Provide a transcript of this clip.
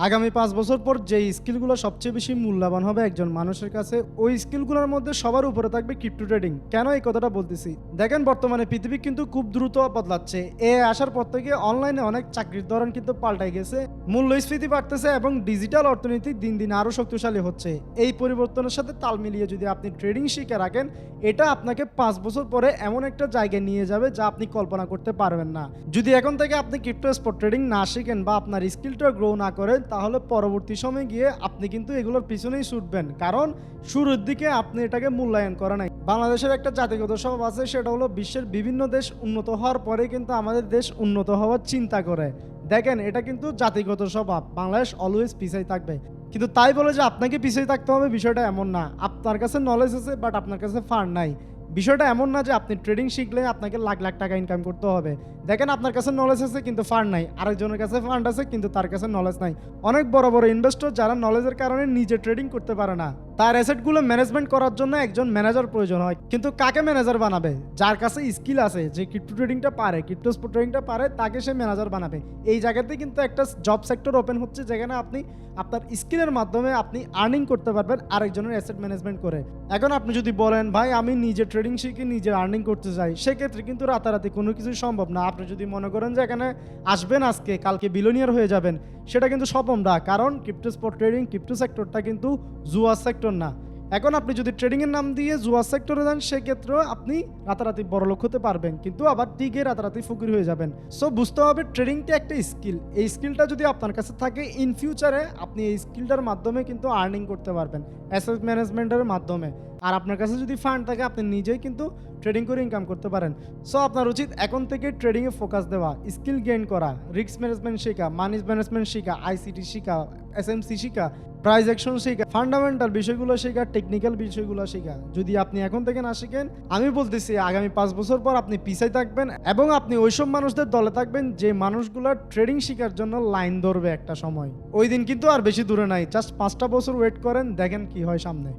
আগামী ৫ বছর পর যেই স্কিলগুলো সবচেয়ে বেশি মূল্যবান হবে একজন মানুষের কাছে, ওই স্কিলগুলোর মধ্যে সবার উপরে থাকবে ক্রিপ্টো ট্রেডিং। কেন এই কথাটা বলতেছি? দেখেন বর্তমানে পৃথিবী কিন্তু খুব দ্রুত বদলাচ্ছে। আসার পর থেকে অনলাইনে অনেক চাকরির ধরন কিন্তু পাল্টাই গেছে। মূল্যস্ফীতি বাড়তেছে এবং ডিজিটাল অর্থনীতি দিন দিন আরও শক্তিশালী হচ্ছে। এই পরিবর্তনের সাথে তাল মিলিয়ে যদি আপনি ট্রেডিং শিখে রাখেন, এটা আপনাকে ৫ বছর পরে এমন একটা জায়গায় নিয়ে যাবে যা আপনি কল্পনা করতে পারবেন না। যদি এখন থেকে আপনি ক্রিপ্টো স্পট ট্রেডিং না শিখেন বা আপনার স্কিলটা গ্রো না করেন, তাহলে পরবর্তী সময়ে গিয়ে আপনি কিন্তু এগুলোর পিছনেই ছুটবেন, কারণ শুরুর দিকে আপনি এটাকে মূল্যায়ন করে নাই। বাংলাদেশের একটা জাতিগত স্বভাব আছে, সেটা হলো বিশ্বের বিভিন্ন দেশ উন্নত হওয়ার পরে কিন্তু আমাদের দেশ উন্নত হওয়ার চিন্তা করে। দেখেন, এটা কিন্তু জাতিগত স্বভাব। বাংলাদেশ অলওয়েজ পিছাই থাকবে, কিন্তু তাই বলে যে আপনাকে পিছিয়ে থাকতে হবে বিষয়টা এমন না। আপনার কাছে নলেজ আছে বাট আপনার কাছে ফান্ড নাই। বিষয়টা এমন না যে আপনি ট্রেডিং শিখলে আপনাকে লাখ লাখ টাকা ইনকাম করতে হবে। দেখেন, আপনার কাছে নলেজ আছে কিন্তু ফান্ড নাই, আরেকজনের কাছে ফান্ড আছে কিন্তু তার কাছে নলেজ নাই। অনেক বড় বড় ইনভেস্টর যারা নলেজের কারণে নিজে ট্রেডিং করতে পারে না, তার অ্যাসেটগুলো ম্যানেজমেন্ট করার জন্য একজন ম্যানেজার প্রয়োজন হয়। কিন্তু কাকে ম্যানেজার বানাবে? যার কাছে স্কিল আছে, যে ক্রিপ্টো ট্রেডিংটা পারে, ক্রিপ্টো স্পট ট্রেডিংটা পারে, তাকে সে ম্যানেজার বানাবে। এই জায়গাতে কিন্তু একটা জব সেক্টর ওপেন হচ্ছে, যেখানে আপনি আপনার স্কিলের মাধ্যমে আপনি আর্নিং করতে পারবেন আরেকজনের অ্যাসেট ম্যানেজমেন্ট করে। এখন আপনি যদি বলেন ভাই আমি নিজে ট্রেডিং শিখে নিজে আর্নিং করতে চাই, সেক্ষেত্রে কিন্তু রাতারাতি কোনো কিছুই সম্ভব না। আপনি যদি মনে করেন যে এখানে আসবেন আজকে কালকে বিলিয়নিয়ার হয়ে যাবেন, সেটা কিন্তু স্বপ্ন না। কারণ ক্রিপ্টো স্পট ট্রেডিং, ক্রিপ্টো সেক্টরটা কিন্তু জুয়া সেক্টর না। এখন আপনি যদি ট্রেডিংয়ের নাম দিয়ে জুয়া সেক্টরে যান, সেক্ষেত্রেও আপনি রাতারাতি বড়লোক হতে পারবেন, কিন্তু আবার টিকে রাতারাতি ফকির হয়ে যাবেন। সো বুঝতে হবে ট্রেডিংটা একটা স্কিল। এই স্কিলটা যদি আপনার কাছে থাকে, ইন ফিউচারে আপনি এই স্কিলটার মাধ্যমে কিন্তু আর্নিং করতে পারবেন অ্যাসেট ম্যানেজমেন্টের মাধ্যমে। আর আপনার কাছে যদি ফান্ড থাকে, আপনি নিজেই কিন্তু ট্রেডিং করে ইনকাম করতে পারেন। সো আপনার উচিত এখন থেকে ট্রেডিংয়ে ফোকাস দেওয়া, স্কিল গেইন করা, রিস্ক ম্যানেজমেন্ট শেখা, মানি ম্যানেজমেন্ট শেখা, আইসিটি শেখা, এসএমসি শেখা, প্রাইস অ্যাকশন শেখা, ফান্ডামেন্টাল বিষয়গুলো শেখা, টেকনিক্যাল বিষয়গুলো শেখা। যদি আপনি এখন থেকে না শিখেন, আমি বলতেছি আগামী ৫ বছর পর আপনি পিছাই থাকবেন এবং আপনি ওইসব মানুষদের দলে থাকবেন যে মানুষগুলো ট্রেডিং শেখার জন্য লাইন ধরবে একটা সময়। ওই দিন কিন্তু আর বেশি দূরে নাই। জাস্ট ৫টা বছর ওয়েট করেন, দেখেন কি হয় সামনে।